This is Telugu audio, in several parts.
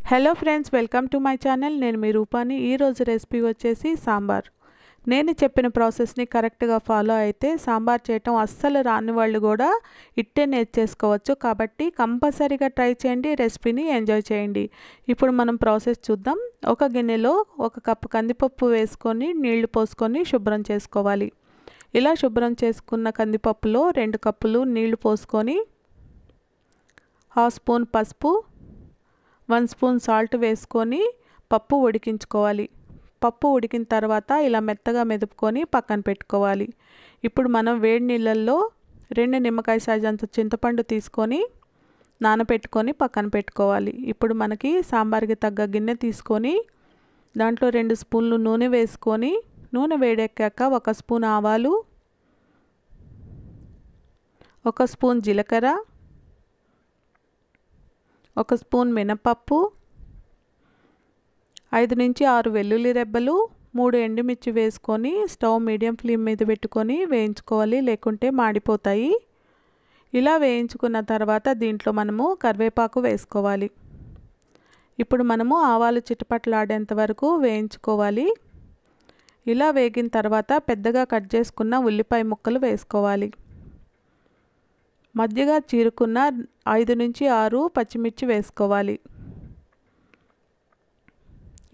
Hello friends, welcome to my channel. నేను మీ రూపాని. ఈరోజు రెసిపీ వచ్చేసి సాంబార్. నేను చెప్పిన ప్రాసెస్ని కరెక్ట్గా ఫాలో అయితే సాంబార్ చేయటం అస్సలు రాని వాళ్ళు కూడా ఇట్టే నేర్చేసుకోవచ్చు. కాబట్టి కంపల్సరీగా ట్రై చేయండి, రెసిపీని ఎంజాయ్ చేయండి. ఇప్పుడు మనం ప్రాసెస్ చూద్దాం. ఒక గిన్నెలో 1 కప్పు కందిపప్పు వేసుకొని నీళ్లు పోసుకొని శుభ్రం చేసుకోవాలి. ఇలా శుభ్రం చేసుకున్న కందిపప్పులో 2 కప్పులు నీళ్లు పోసుకొని 1/2 స్పూన్ పసుపు, 1 స్పూన్ సాల్ట్ వేసుకొని పప్పు ఉడికించుకోవాలి. పప్పు ఉడికిన తర్వాత ఇలా మెత్తగా మెదుపుకొని పక్కన పెట్టుకోవాలి. ఇప్పుడు మనం వేడి నీళ్ళల్లో 2 నిమ్మకాయ సైజ్ అంత చింతపండు తీసుకొని నానబెట్టుకొని పక్కన పెట్టుకోవాలి. ఇప్పుడు మనకి సాంబార్కి తగ్గ గిన్నె తీసుకొని దాంట్లో 2 స్పూన్లు నూనె వేసుకొని నూనె వేడెక్కాక 1 స్పూన్ ఆవాలు, 1 స్పూన్ జీలకర్ర, 1 స్పూన్ మినపప్పు, 5 నుంచి 6 వెల్లుల్లి రెబ్బలు, 3 ఎండుమిర్చి వేసుకొని స్టవ్ మీడియం ఫ్లేమ్ మీద పెట్టుకొని వేయించుకోవాలి, లేకుంటే మాడిపోతాయి. ఇలా వేయించుకున్న తర్వాత దీంట్లో మనము కరివేపాకు వేసుకోవాలి. ఇప్పుడు మనము ఆవాలు చిటపటలాడేంత వరకు వేయించుకోవాలి. ఇలా వేగిన తర్వాత పెద్దగా కట్ చేసుకున్న ఉల్లిపాయ ముక్కలు వేసుకోవాలి. మధ్యగా చీరుకున్న 5 నుంచి 6 పచ్చిమిర్చి వేసుకోవాలి.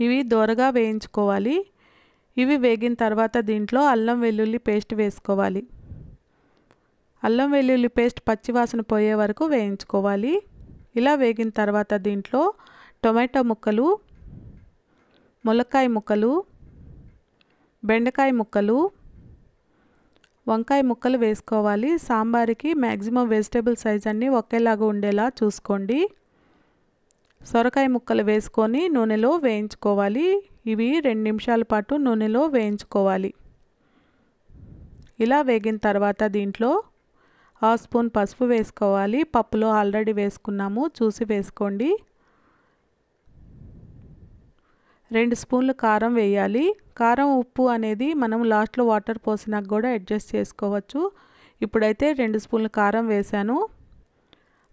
ఇవి దోరగా వేయించుకోవాలి. ఇవి వేగిన తర్వాత దీంట్లో అల్లం వెల్లుల్లి పేస్ట్ వేసుకోవాలి. అల్లం వెల్లుల్లి పేస్ట్ పచ్చివాసన పోయే వరకు వేయించుకోవాలి. ఇలా వేగిన తర్వాత దీంట్లో టొమాటో ముక్కలు, ములక్కాయ ముక్కలు, బెండకాయ ముక్కలు, వంకాయ ముక్కలు వేసుకోవాలి. సాంబార్కి మ్యాక్సిమం వెజిటేబుల్ సైజ్ అన్నీ ఒకేలాగా ఉండేలా చూసుకోండి. సొరకాయ ముక్కలు వేసుకొని నూనెలో వేయించుకోవాలి. ఇవి 2 నిమిషాల పాటు నూనెలో వేయించుకోవాలి. ఇలా వేగిన తర్వాత దీంట్లో 1/2 స్పూన్ పసుపు వేసుకోవాలి. పప్పులో ఆల్రెడీ వేసుకున్నాము, చూసి వేసుకోండి. 2 స్పూన్లు కారం వేయాలి. కారం ఉప్పు అనేది మనం లాస్ట్లో వాటర్ పోసినాక కూడా అడ్జస్ట్ చేసుకోవచ్చు. ఇప్పుడైతే 2 స్పూన్లు కారం వేసాను.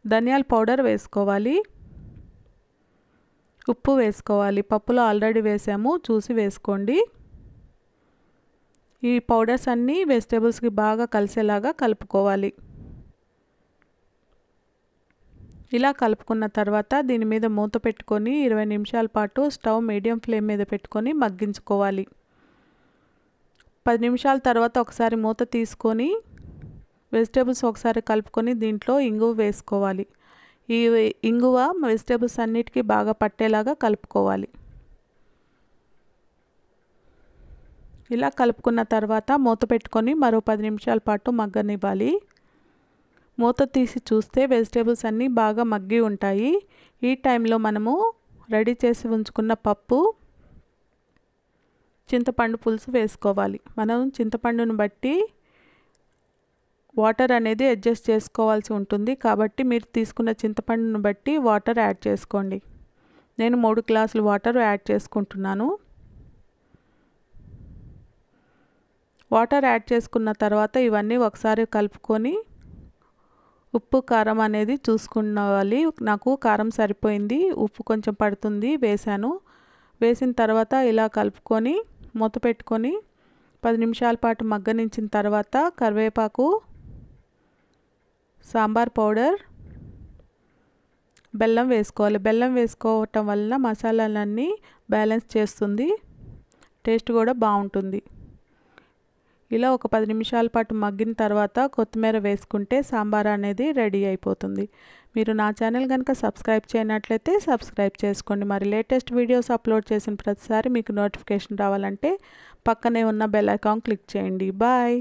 ధనియాల పౌడర్ వేసుకోవాలి. ఉప్పు వేసుకోవాలి. పప్పులో ఆల్రెడీ వేసాము, చూసి వేసుకోండి. ఈ పౌడర్స్ అన్నీ వెజిటేబుల్స్కి బాగా కలిసేలాగా కలుపుకోవాలి. ఇలా కలుపుకున్న తర్వాత దీని మీద మూత పెట్టుకొని 20 నిమిషాల పాటు స్టవ్ మీడియం ఫ్లేమ్ మీద పెట్టుకొని మగ్గించుకోవాలి. 10 నిమిషాల తర్వాత ఒకసారి మూత తీసుకొని వెజిటేబుల్స్ ఒకసారి కలుపుకొని దీంట్లో ఇంగువ వేసుకోవాలి. ఈ ఇంగువ వెజిటేబుల్స్ అన్నిటికీ బాగా పట్టేలాగా కలుపుకోవాలి. ఇలా కలుపుకున్న తర్వాత మూత పెట్టుకొని మరో 10 నిమిషాల పాటు మగ్గనివ్వాలి. మూత తీసి చూస్తే వెజిటేబుల్స్ అన్నీ బాగా మగ్గి ఉంటాయి. ఈ టైంలో మనము రెడీ చేసి ఉంచుకున్న పప్పు, చింతపండు పులుసు వేసుకోవాలి. మనం చింతపండును బట్టి వాటర్ అనేది అడ్జస్ట్ చేసుకోవాల్సి ఉంటుంది. కాబట్టి మీరు తీసుకున్న చింతపండును బట్టి వాటర్ యాడ్ చేసుకోండి. నేను 3 గ్లాసులు వాటర్ యాడ్ చేసుకుంటున్నాను. వాటర్ యాడ్ చేసుకున్న తర్వాత ఇవన్నీ ఒకసారి కలుపుకొని ఉప్పు కారం అనేది చూసుకోవాలి. నాకు కారం సరిపోయింది, ఉప్పు కొంచెం పడుతుంది వేసాను. వేసిన తర్వాత ఇలా కలుపుకొని మూత పెట్టుకొని 10 నిమిషాల పాటు మగ్గనించిన తర్వాత కరివేపాకు, సాంబార్ పౌడర్, బెల్లం వేసుకోవాలి. బెల్లం వేసుకోవటం వలన మసాలాలన్నీ బ్యాలెన్స్ చేస్తుంది, టేస్ట్ కూడా బాగుంటుంది. ఇలా ఒక 10 నిమిషాల పాటు మగ్గిన తర్వాత కొత్తిమీర వేసుకుంటే సాంబార్ అనేది రెడీ అయిపోతుంది. మీరు నా ఛానల్ కనుక సబ్స్క్రైబ్ చేయనట్లయితే సబ్స్క్రైబ్ చేసుకోండి. మరి లేటెస్ట్ వీడియోస్ అప్లోడ్ చేసిన ప్రతిసారి మీకు నోటిఫికేషన్ రావాలంటే పక్కనే ఉన్న బెల్ ఐకాన్ క్లిక్ చేయండి. బాయ్.